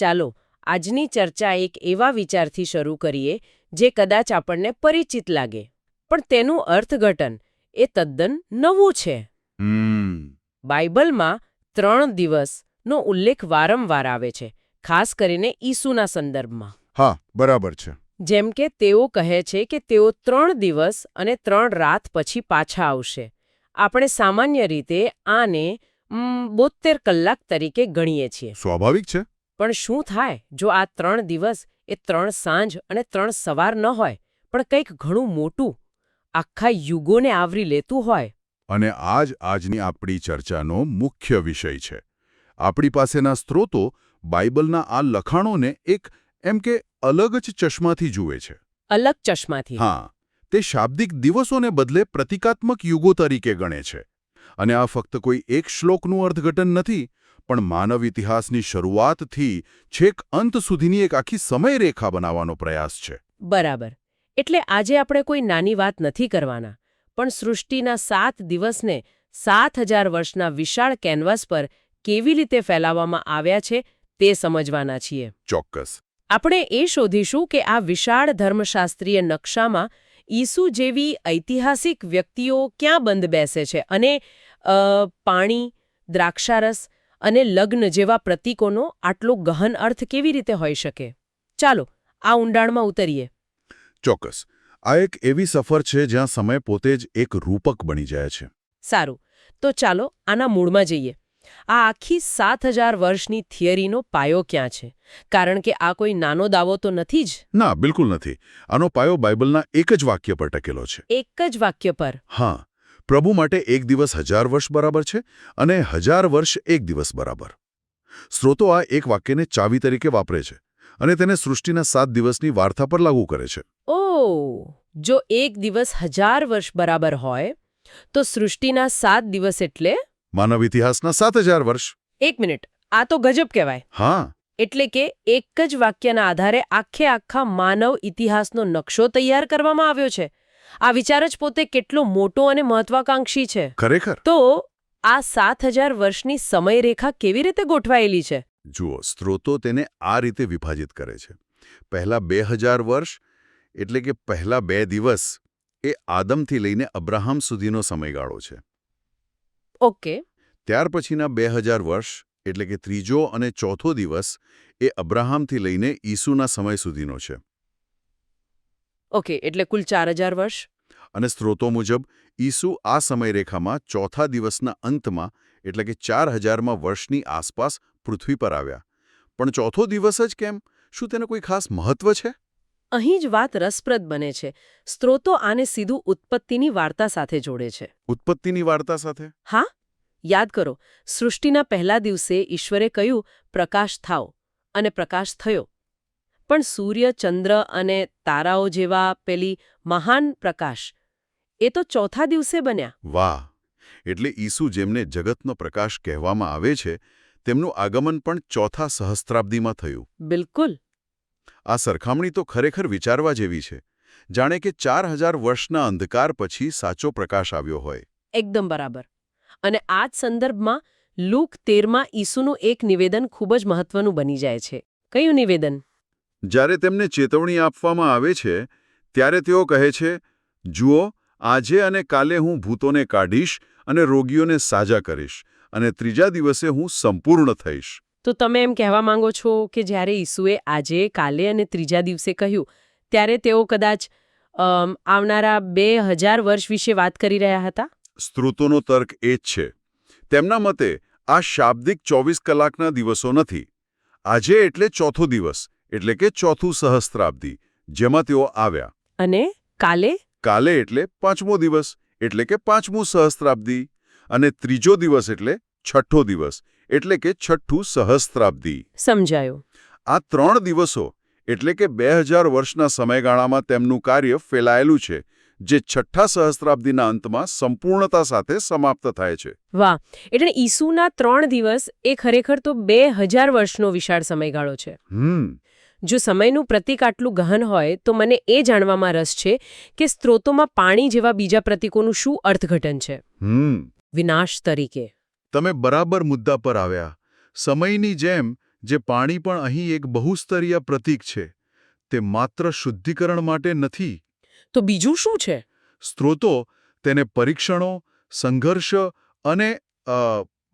ચાલો આજની ચર્ચા એક એવા વિચારથી શરૂ કરીએ જે કદાચ આપણને પરિચિત લાગે, પણ તેનું અર્થઘટન એ તદ્દન નવું છે. બાઇબલમાં 3 દિવસનો ઉલ્લેખ વારંવાર આવે છે, ખાસ કરીને ઈસુના સંદર્ભમાં. હા, બરાબર છે. જેમ કે તેઓ કહે છે કે તેઓ 3 દિવસ અને 3 રાત પછી પાછા આવશે. આપણે સામાન્ય રીતે આને 72 કલાક તરીકે ગણીએ છીએ. સ્વાભાવિક છે. પણ શું થાય જો આ 3 દિવસ એ 3 સાંજ અને 3 સવાર ન હોય, પણ કંઈક ઘણું મોટું, આખા યુગોને આવરી લેતું હોય? અને આજની આપણી ચર્ચાનો મુખ્ય વિષય છે. આપણી પાસેના સ્ત્રોતો બાઇબલના આ લખાણોને એક એમ કે અલગ જ ચશ્માથી જુએ છે. અલગ ચશ્માથી? હા, તે શાબ્દિક દિવસોને બદલે પ્રતિકાત્મક યુગો તરીકે ગણે છે. અને આ ફક્ત કોઈ એક શ્લોકનું અર્થઘટન નથી, પણ માનવ ઇતિહાસની શરૂઆતથી છેક અંત સુધીની એક આખી સમયરેખા બનાવવાનો પ્રયાસ છે. બરાબર. એટલે આજે આપણે કોઈ નાની વાત નથી કરવાના, પણ સૃષ્ટિના 7 દિવસને 7000 વર્ષના વિશાળ કેનવાસ પર કેવી રીતે ફેલાવવામાં આવ્યા છે તે સમજવાના છીએ. ચોક્કસ. આપણે એ શોધીશું કે આ વિશાળ ધર્મશાસ્ત્રીય નકશામાં ઈસુ જેવી ઐતિહાસિક વ્યક્તિઓ ક્યાં બંધ બેસે છે અને પાણી, દ્રાક્ષારસ અને લગ્ન જેવા પ્રતીકોનો આટલો ગહન અર્થ કેવી રીતે હોઈ શકે. ચાલો આ ઊંડાણમાં ઉતરીએ. ચોક્કસ. આ એક એવી સફર છે જ્યાં સમય પોતે જ એક રૂપક બની જાય છે. સારું, તો ચાલો આના મૂળમાં જઈએ. આ આખી 7000 વર્ષની થિયરીનો પાયો ક્યાં છે? કારણ કે આ કોઈ નાનો દાવો તો નથી જ. ના, બિલકુલ નથી. આનો પાયો બાઇબલના એક જ વાક્ય પર ટકેલો છે. એક જ વાક્ય પર? હા. પ્રભુ માટે એક દિવસ 1000 વર્ષ બરાબર છે અને 1000 વર્ષ એક દિવસ બરાબર. સ્ત્રોતો આ એક વાક્યને ચાવી તરીકે વાપરે છે અને તેને સૃષ્ટિના 7 દિવસની વાર્તા પર લાગુ કરે છે. ઓહ! જો એક દિવસ 1000 વર્ષ બરાબર હોય, તો સૃષ્ટિના 7 દિવસ એટલે? માનવ ઇતિહાસના 7000 વર્ષ. એક મિનિટ, આ તો ગજબ કહેવાય. હા. એટલે કે એક જ વાક્યના આધારે આખા માનવ ઇતિહાસનો નકશો તૈયાર કરવામાં આવ્યો છે. આ વિચાર જ પોતે કેટલો મોટો અને મહત્વાકાંક્ષી છે. ખરેખર. તો આ 7000 વર્ષની સમયરેખા કેવી રીતે ગોઠવાયેલી છે? જુઓ, સ્ત્રોતો તેને આ રીતે વિભાજિત કરે છે. પહેલા 2000 વર્ષ એટલે કે પહેલા 2 દિવસ એ આદમથી લઈને અબ્રાહમ સુધીનો સમયગાળો છે. ઓકે. ત્યાર પછીના 2000 વર્ષ એટલે કે ત્રીજો અને ચોથો દિવસ એ અબ્રાહમથી લઈને ઈસુના સમય સુધીનો છે. ઓકે, એટલે કુલ 4000 વર્ષ. અને સ્ત્રોતો મુજબ ઈસુ આ સમયરેખામાં ચોથા દિવસના અંતમાં એટલે કે 4000માં વર્ષની આસપાસ પૃથ્વી પર આવ્યા. પણ ચોથો દિવસ જ કેમ? શું તેને કોઈ ખાસ મહત્વ છે? અહીં જ વાત રસપ્રદ બને છે. સ્ત્રોતો આને સીધું ઉત્પત્તિની વાર્તા સાથે જોડે છે. ઉત્પત્તિની વાર્તા સાથે? હા, યાદ કરો, સૃષ્ટિના પહેલા દિવસે ઈશ્વરે કહ્યું, પ્રકાશ થાઓ, અને પ્રકાશ થયો. પણ સૂર્ય, ચંદ્ર અને તારાઓ જેવા પેલી મહાન પ્રકાશ એ તો ચોથા દિવસે બન્યા. વાહ! એટલે ઈસુ જેમને જગતનો પ્રકાશ કહેવામાં આવે છે, તેમનું આગમન પણ ચોથા સહસ્ત્રાબ્દીમાં થયું. બિલકુલ. આ સરખામણી તો ખરેખર વિચારવા જેવી છે. જાણે કે 4000 વર્ષના અંધકાર પછી સાચો પ્રકાશ આવ્યો હોય. એકદમ બરાબર. અને આ જ સંદર્ભમાં લૂક 13માં ઈસુનું એક નિવેદન ખૂબ જ મહત્વનું બની જાય છે. કયું નિવેદન? જ્યારે તેમને ચેતવણી આપવામાં આવે છે, ત્યારે તેઓ કહે છે, જુઓ, આજે અને કાલે હું ભૂતોને કાઢીશ અને રોગીઓને સાજા કરીશ, અને ત્રીજા દિવસે હું સંપૂર્ણ થઈશ. તો તમે એમ કહેવા માંગો છો કે જ્યારે ઈસુએ આજે, કાલે અને ત્રીજા દિવસે કહ્યું, ત્યારે તેઓ કદાચ આવનારા 2000 વર્ષ વિશે વાત કરી રહ્યા હતા? સ્ત્રોતોનો તર્ક એ જ છે. તેમના મતે આ શાબ્દિક 24 કલાકના દિવસો નથી. આજે એટલે ચોથો દિવસ, એટલે કે ચોથું સહસ્ત્રાબ્દી, જેમાં તેઓ આવ્યા. અને કાલે? કાલે એટલે 5મો દિવસ, એટલે કે 5મું સહસ્ત્રાબ્દી. અને ત્રીજો દિવસ એટલે છઠ્ઠો દિવસ, એટલે કે છઠ્ઠું સહસ્ત્રાબ્દી. સમજાયું. આ 3 દિવસો એટલે કે 2000 વર્ષના સમયગાળામાં તેમનું કાર્ય ફેલાયેલું છે, જે છઠ્ઠા સહસ્ત્રાબ્દીના અંતમાં સંપૂર્ણતા સાથે સમાપ્ત થાય છે. વાહ! એટલે ઈસુના 3 દિવસ એ ખરેખર તો 2000 વર્ષનો વિશાળ સમયગાળો છે. જો સમયનું પ્રતીક આટલું ગહન હોય, તો મને એ જાણવામાં રસ છે કે સ્ત્રોતોમાં પાણી જેવા બીજા પ્રતીકોનું શું અર્થઘટન છે? વિનાશ તરીકે. તમે બરાબર મુદ્દા પર આવ્યા. સમયની જેમ જે પાણી પણ અહીં એક બહુસ્તરીય પ્રતીક છે, તે માત્ર શુદ્ધિકરણ માટે નથી. તો બીજું શું છે? સ્ત્રોતો તેને પરીક્ષણો, સંઘર્ષ અને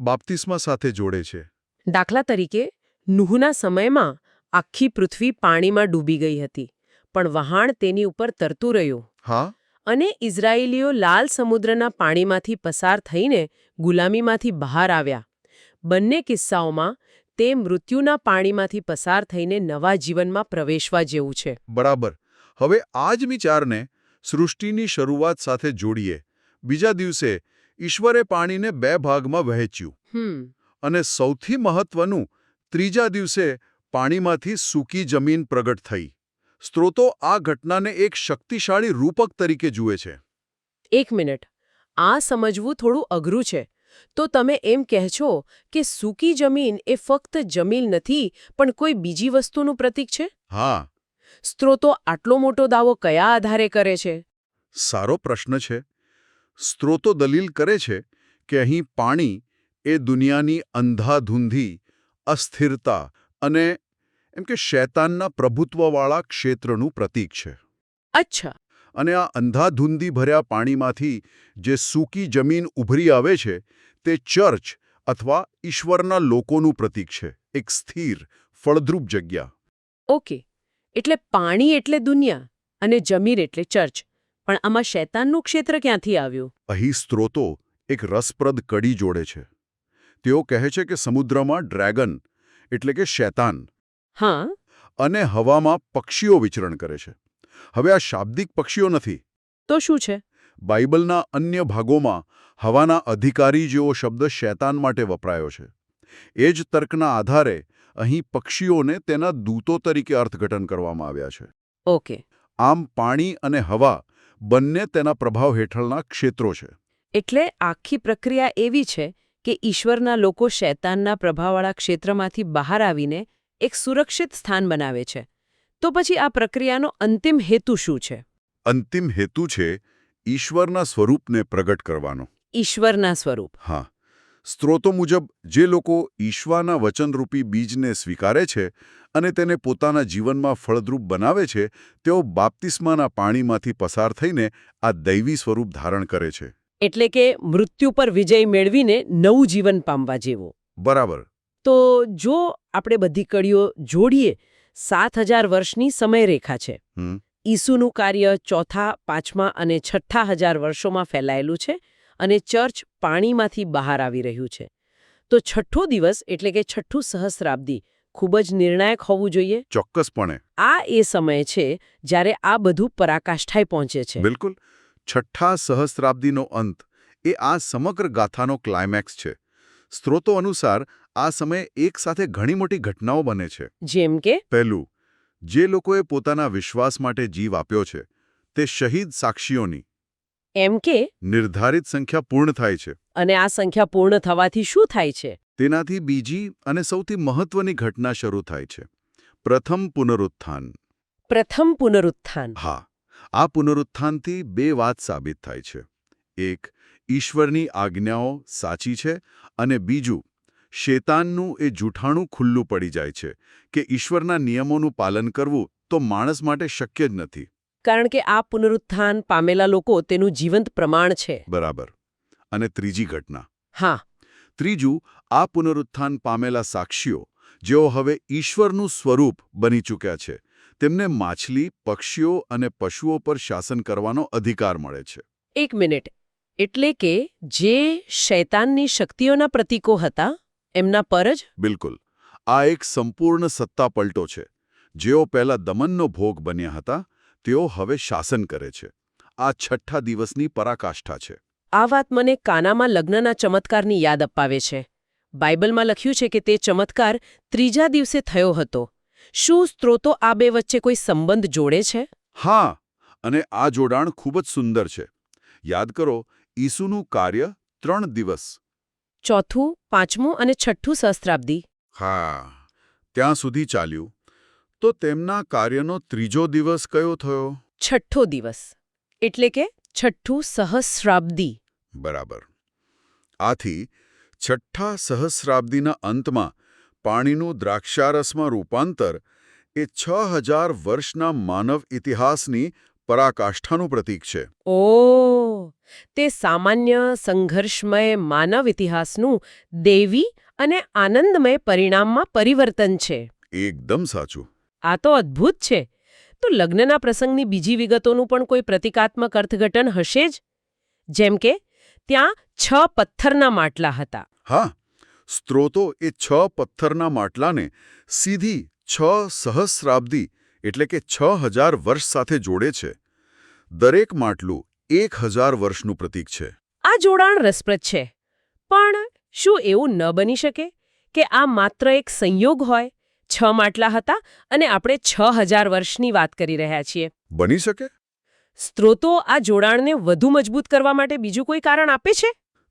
બાપ્તિસ્મા સાથે જોડે છે. દાખલા તરીકે નુહના સમયમાં આખી પૃથ્વી પાણીમાં ડૂબી ગઈ હતી, પણ વહાણ તેની ઉપર તરતું રહ્યું. હા, અને ઇઝરાયેલીઓ લાલ સમુદ્રના પાણીમાંથી પસાર થઈને ગુલામીમાંથી બહાર આવ્યા. બંને કિસ્સાઓમાં તે મૃત્યુના પાણીમાંથી પસાર થઈને નવા જીવનમાં પ્રવેશવા જેવું છે. બરાબર. હવે આ જ વિચારને સૃષ્ટિની શરૂઆત સાથે જોડીએ. બીજા દિવસે ઈશ્વરે પાણીને 2 ભાગમાં વહેંચ્યું. અને સૌથી મહત્વનું, ત્રીજા દિવસે પાણીમાંથી સૂકી જમીન પ્રગટ થઈ. સ્ત્રોતો આ ઘટનાને એક શક્તિશાળી રૂપક તરીકે જુએ છે. એક મિનિટ, આ સમજવું થોડું અઘરું છે. તો તમે એમ કહેશો કે સૂકી જમીન એ ફક્ત જમીન નથી, પણ કોઈ બીજી વસ્તુનું પ્રતીક છે? હા, સ્ત્રોતો આટલો મોટો દાવો કયા આધારે કરે છે? સારો પ્રશ્ન છે. સ્ત્રોતો દલીલ કરે છે કે અહીં પાણી એ દુનિયાની અંધાધૂંધી, અસ્થિરતા અને એમ કે શૈતાનના પ્રભુત્વવાળા ક્ષેત્રનું પ્રતીક છે. અચ્છા. અને આ અંધાધૂંધી ભર્યા પાણીમાંથી જે સૂકી જમીન ઉભરી આવે છે, તે ચર્ચ અથવા ઈશ્વરના લોકોનું પ્રતીક છે. એક સ્થિર, ફળદ્રુપ જગ્યા. ઓકે, એટલે પાણી એટલે દુનિયા અને જમીન એટલે ચર્ચ. પણ આમાં શૈતાનનું ક્ષેત્ર ક્યાંથી આવ્યું? અહીં સ્ત્રોતો એક રસપ્રદ કડી જોડે છે. તેઓ કહે છે કે સમુદ્રમાં ડ્રેગન એટલે કે શૈતાન હા. અને હવામાં પક્ષીઓ વિચરણ કરે છે. હવે આ શાબ્દિક પક્ષીઓ નથી. તો શું છે? બાઇબલના અન્ય ભાગોમાં હવાના અધિકારી જેવો શબ્દ શૈતાન માટે વપરાયો છે. એ જ તર્કના આધારે અહીં પક્ષીઓને તેના દૂતો તરીકે અર્થઘટન કરવામાં આવ્યા છે. ઓકે. આમ પાણી અને હવા બંને તેના પ્રભાવ હેઠળના ક્ષેત્રો છે. એટલે આખી પ્રક્રિયા એવી છે કે ઈશ્વરના લોકો શૈતાનના પ્રભાવવાળા ક્ષેત્રમાંથી બહાર આવીને એક સુરક્ષિત સ્થાન બનાવે છે. તો પછી આ પ્રક્રિયાનો અંતિમ હેતુ શું છે? અંતિમ હેતુ છે ઈશ્વરના સ્વરૂપને પ્રગટ કરવાનો. ઈશ્વરના સ્વરૂપ. હા. સ્ત્રોતો મુજબ જે લોકો ઈશ્વરના વચનરૂપી બીજને સ્વીકારે છે અને તેને પોતાના જીવનમાં ફળદ્રુપ બનાવે છે, તેઓ બાપ્તિસ્માના પાણીમાંથી પસાર થઈને આ દૈવી સ્વરૂપ ધારણ કરે છે. એટલે કે મૃત્યુ પર વિજય મેળવીને નવું જીવન પામવા જેવો. બરાબર. તો જો આપણે બધી કડીઓ જોડીએ, 7000 વર્ષની સમયરેખા છે. ઈસુનું કાર્ય 4થા, 5મા અને 6થા હજાર વર્ષોમાં ફેલાયેલું છે અને ચર્ચ પાણીમાંથી બહાર આવી રહ્યું છે. તો 6થો દિવસ એટલે કે 6થું સહસ્રાબ્દી ખૂબ જ નિર્ણાયક હોવું જોઈએ. ચોક્કસપણે. આ એ સમય છે જ્યારે આ બધું પરાકાષ્ઠાએ પહોંચે છે. બિલકુલ. 6થા સહસ્રાબ્દીનો અંત એ આ સમગ્ર ગાથાનો ક્લાઇમેક્સ છે. સ્ત્રોતો અનુસાર આ સમયે એકસાથે ઘણી મોટી ઘટનાઓ બને છે. જેમ કે પહેલું, જે લોકોએ પોતાના વિશ્વાસ માટે જીવ આપ્યો છે, તે શહીદ સાક્ષીઓની એમ કે નિર્ધારિત સંખ્યા પૂર્ણ થાય છે. અને આ સંખ્યા પૂર્ણ થવાથી શું થાય છે? તેનાથી બીજી અને સૌથી મહત્વની ઘટના શરૂ થાય છે. પ્રથમ પુનરુત્થાન. પ્રથમ પુનરુત્થાન. હા. આ પુનરુત્થાનથી 2 વાત સાબિત થાય છે. એક, ઈશ્વરની આજ્ઞાઓ સાચી છે અને બીજું, શૈતાનનું એ જૂઠાણું ખુલ્લું પડી જાય છે કે ઈશ્વરના નિયમોનું પાલન કરવું તો માણસ માટે શક્ય જ નથી. કારણ કે આ પુનરુત્થાન પામેલા લોકો તેનું જીવંત પ્રમાણ છે. બરાબર. અને ત્રીજી ઘટના. હા. ત્રીજું, આ પુનરુત્થાન પામેલા સાક્ષીઓ, જેઓ હવે ઈશ્વરનું સ્વરૂપ બની ચૂક્યા છે, તેમને માછલી, પક્ષીઓ અને પશુઓ પર શાસન કરવાનો અધિકાર મળે છે. એક મિનિટ. એટલે કે જે શૈતાનની શક્તિઓના પ્રતીકો હતા, એમના પર જ? બિલકુલ. આ એક સંપૂર્ણ સત્તા પલટો છે. જેઓ પહેલા દમનનો ભોગ બન્યા હતા, તેઓ હવે શાસન કરે છે. આ 6થા દિવસની પરાકાષ્ઠા છે. આ વાત મને કાનામાં લગ્નના ચમત્કારની યાદ અપાવે છે. બાઇબલમાં લખ્યું છે કે તે ચમત્કાર 3જા દિવસે થયો હતો. શું સ્ત્રોતો આ બે વચ્ચે કોઈ સંબંધ જોડે છે? હા, અને આ જોડાણ ખૂબ જ સુંદર છે. યાદ કરો, ઈસુનું કાર્ય 3 દિવસ. 4થું, 5મું અને 6થું સહસ્ત્રાબ્દી. હા, ત્યાં સુધી ચાલ્યું. તો તેમના કાર્યનો 3જો દિવસ કયો થયો? 6થો દિવસ. એટલે કે 6થું સહસ્રાબ્દી. બરાબર. આથી 6થા સહસ્રાબ્દીના અંતમાં પાણીનું દ્રાક્ષારસમાં રૂપાંતર એ 6000 વર્ષના માનવ ઇતિહાસની પરાકાષ્ઠાનું પ્રતીક છે. ઓ, તે સામાન્ય સંઘર્ષમય માનવ ઇતિહાસનું દૈવી અને આનંદમય પરિણામમાં પરિવર્તન છે. એકદમ સાચું. આ તો અદ્ભુત છે. તો લગ્નના પ્રસંગની બીજી વિગતોનું પણ કોઈ પ્રતિકાત્મક અર્થઘટન હશે જ? જેમ કે ત્યાં 6 પથ્થરના માટલા હતા. હા, સ્ત્રોતો એ 6 પથ્થરના માટલાને સીધી 6 સહસ્રાબ્દી એટલે કે 6000 વર્ષ સાથે જોડે છે. દરેક માટલું 1000 વર્ષનું પ્રતીક છે. આ જોડાણ રસપ્રદ છે. પણ શું એવું ન બની શકે કે આ માત્ર એક સંયોગ હોય? 6 માટલા હતા અને આપણે 6000 વર્ષની વાત કરી રહ્યા છીએ. બની શકે? સ્ત્રોતો આ જોડાણને વધુ મજબૂત કરવા માટે બીજું કોઈ કારણ આપે છે?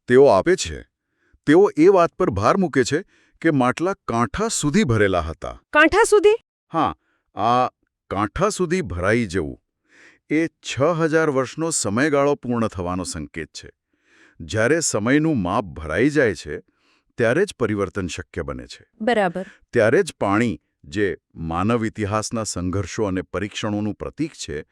તેઓ આપે છે. તેઓ એ વાત પર ભાર મૂકે છે કે માટલા કાંઠા સુધી ભરેલા હતા. કાંઠા સુધી? હા, આ કાંઠા સુધી ભરાઈ જવું એ 6000 વર્ષનો સમયગાળો પૂર્ણ થવાનો સંકેત છે. જ્યારે સમયનું માપ ભરાઈ જાય છે ત્યારે જ પરિવર્તન શક્ય બને છે. બરાબર. ત્યારે જ પાણી, જે માનવ ઇતિહાસના સંઘર્ષો અને પરીક્ષણોનું પ્રતીક છે,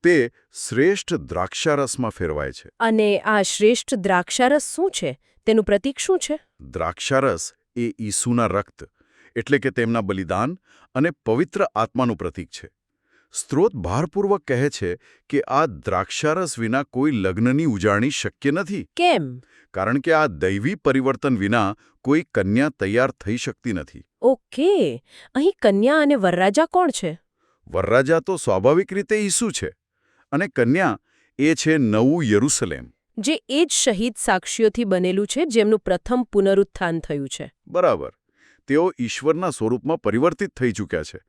તે શ્રેષ્ઠ દ્રાક્ષારસમાં ફેરવાય છે. અને આ શ્રેષ્ઠ દ્રાક્ષારસ શું છે? તેનું પ્રતીક શું છે? દ્રાક્ષારસ એ ઈસુના રક્ત એટલે કે તેમના બલિદાન અને પવિત્ર આત્માનું પ્રતીક છે. સ્ત્રોત ભારપૂર્વક કહે છે કે આ દ્રાક્ષારસ વિના કોઈ લગ્નની ઉજાણી શક્ય નથી. કેમ? કારણ કે આ દૈવી પરિવર્તન વિના કોઈ કન્યા તૈયાર થઈ શકતી નથી. ઓકે. અહીં કન્યા અને વરરાજા કોણ છે? વરરાજા તો સ્વાભાવિક રીતે ઈસુ છે અને કન્યા એ છે નવું યરુસલેમ. જે એ જ શહીદ સાક્ષીઓથી બનેલું છે જેમનું પ્રથમ પુનરુત્થાન થયું છે. બરાબર. તેઓ ઈશ્વરના સ્વરૂપમાં પરિવર્તિત થઈ ચૂક્યા છે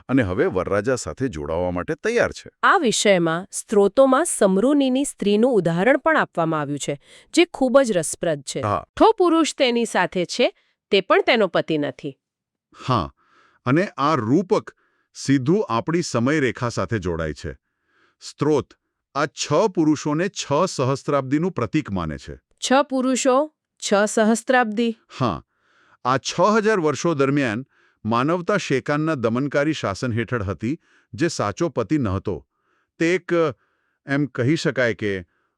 અને હવે વરરાજા સાથે જોડાવા માટે તૈયાર છે. આ વિષયમાં સ્ત્રોતોમાં સમરૂનીની સ્ત્રીનું ઉદાહરણ પણ આપવામાં આવ્યું છે, જે ખૂબ જ રસપ્રદ છે. હા. ઠો પુરુષ તેની સાથે છે, તે પણ તેનો પતિ નથી. હા, અને આ રૂપક સીધું આપણી સમયરેખા સાથે જોડાય છે. સ્ત્રોત આ 6 પુરુષોને 6 સહસ્ત્રાબ્દીનું પ્રતીક માને છે. 6 પુરુષો, 6 સહસ્ત્રાબ્દી. હા, આ 6000 વર્ષો દરમિયાન માનવતા શેતાનના દમનકારી શાસન હેઠળ હતી, જે સાચો પતિ નહોતો. તે એક એમ કહી શકાય કે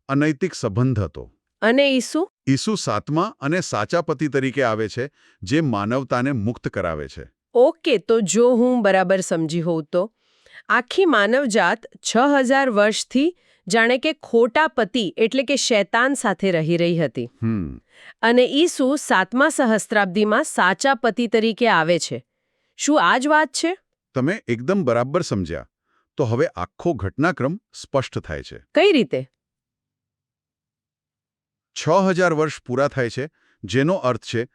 અનૈતિક સંબંધ હતો. અને ઈસુ? ઈસુ સાતમા અને સાચા પતિ તરીકે આવે છે, જે માનવતાને મુક્ત કરાવે છે. ઓકે, તો જો હું બરાબર સમજી હોઉં તો આખી માનવજાત 6000 વર્ષથી જાણે કે ખોટા પતિ એટલે કે શૈતાન સાથે રહી હતી. અને ઈસુ 7મા સહસ્ત્રાબ્દીમાં સાચા પતિ તરીકે આવે છે. શું આ જ વાત છે? તમે એકદમ બરાબર સમજ્યા. તો હવે આખો ઘટનાક્રમ સ્પષ્ટ થાય છે. કઈ રીતે? 6000 વર્ષ પૂરા થાય છે, જેનો અર્થ છે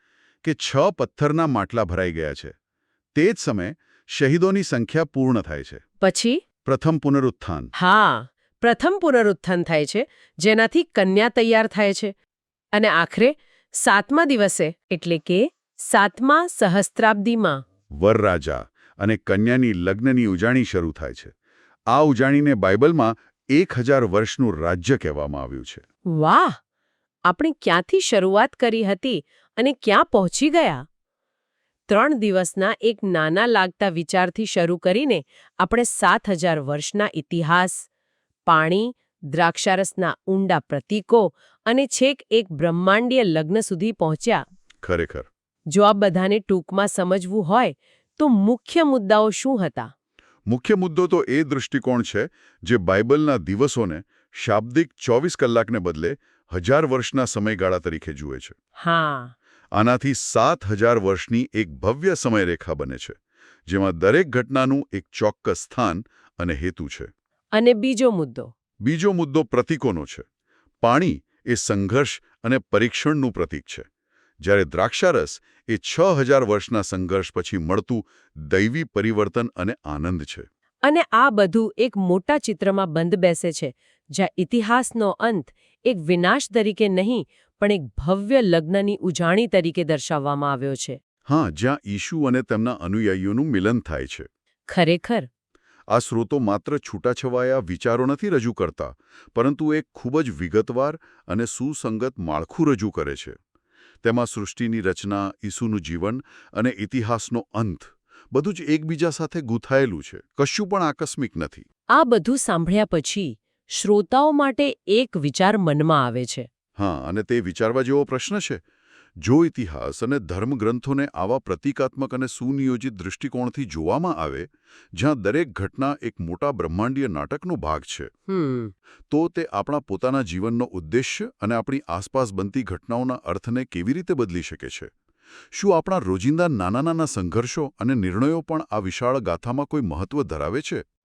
કે 6 પથ્થરના માટલા ભરાઈ ગયા છે. તે જ સમયે શહીદોની સંખ્યા પૂર્ણ થાય છે. પછી? પ્રથમ પુનરુત્થાન. હા, પ્રથમ પુનરુત્થાન થાય છે, જેનાથી કન્યા તૈયાર થાય છે. અને આખરે 7મા દિવસે એટલે કે 7મા સહસ્ત્રાબ્દીમાં વરરાજા અને કન્યાની લગ્નની ઉજાણી શરૂ થાય છે. આ ઉજાણીને બાઇબલમાં 1000 વર્ષનું રાજ્ય કહેવામાં આવ્યું છે. વાહ! આપણે ક્યાંથી શરૂઆત કરી હતી અને ક્યાં પહોંચી ગયા? 3 દિવસના એક નાના લાગતા વિચારથી શરૂ કરીને આપણે 7000 વર્ષના ઇતિહાસ, પાણી, દ્રાક્ષારસના ઊંડા પ્રતીકો અને છેક એક બ્રહ્માંડીય લગ્ન સુધી પહોંચ્યા. ખરેખર. જો આ બધાને ટૂંકમાં સમજવું હોય તો મુખ્ય મુદ્દાઓ શું હતા? મુખ્ય મુદ્દો તો એ દૃષ્ટિકોણ છે જે બાઇબલના દિવસોને શાબ્દિક 24 કલાકને બદલે 1000 વર્ષના સમયગાળા તરીકે જુએ છે. હા. આનાથી 7000 વર્ષની એક ભવ્ય સમયરેખા બને છે, જેમાં દરેક ઘટનાનું એક ચોક્કસ સ્થાન અને હેતુ છે. અને બીજો મુદ્દો? બીજો મુદ્દો પ્રતીકોનો છે. પાણી એ સંઘર્ષ અને પરીક્ષણનું પ્રતીક છે, જ્યારે દ્રાક્ષારસ એ 6000 વર્ષના સંઘર્ષ પછી મળતું દૈવી પરિવર્તન અને આનંદ છે. અને આ બધું એક મોટા ચિત્રમાં બંધ બેસે છે, જ્યાં ઇતિહાસનો અંત એક વિનાશ તરીકે નહીં પણ એક ભવ્ય લગ્નની ઉજાણી તરીકે દર્શાવવામાં આવ્યો છે. હા, જ્યાં ઈશુ અને તેમના અનુયાયીઓનું મિલન થાય છે. ખરેખર. આ સ્ત્રોતો માત્ર છૂટાછવાયા વિચારો નથી રજૂ કરતા, પરંતુ એક ખૂબ જ વિગતવાર અને સુસંગત માળખું રજૂ કરે છે. તેમાં સૃષ્ટિની રચના, ઈસુનું જીવન અને ઇતિહાસનો અંત બધું જ એકબીજા સાથે ગૂંથાયેલું છે. કશું પણ આકસ્મિક નથી. આ બધું સાંભળ્યા પછી શ્રોતાઓ માટે એક વિચાર મનમાં આવે છે. હા, અને તે વિચારવા જેવો પ્રશ્ન છે. જો ઇતિહાસ અને ધર્મગ્રંથોને આવા પ્રતીકાત્મક અને સુનિયોજિત દૃષ્ટિકોણથી જોવામાં આવે, જ્યાં દરેક ઘટના એક મોટા બ્રહ્માંડીય નાટકનો ભાગ છે, તો તે આપણા પોતાના જીવનનો ઉદ્દેશ્ય અને આપણી આસપાસ બનતી ઘટનાઓના અર્થને કેવી રીતે બદલી શકે છે? શું આપણા રોજિંદા નાના નાના સંઘર્ષો અને નિર્ણયો પણ આ વિશાળ ગાથામાં કોઈ મહત્વ ધરાવે છે?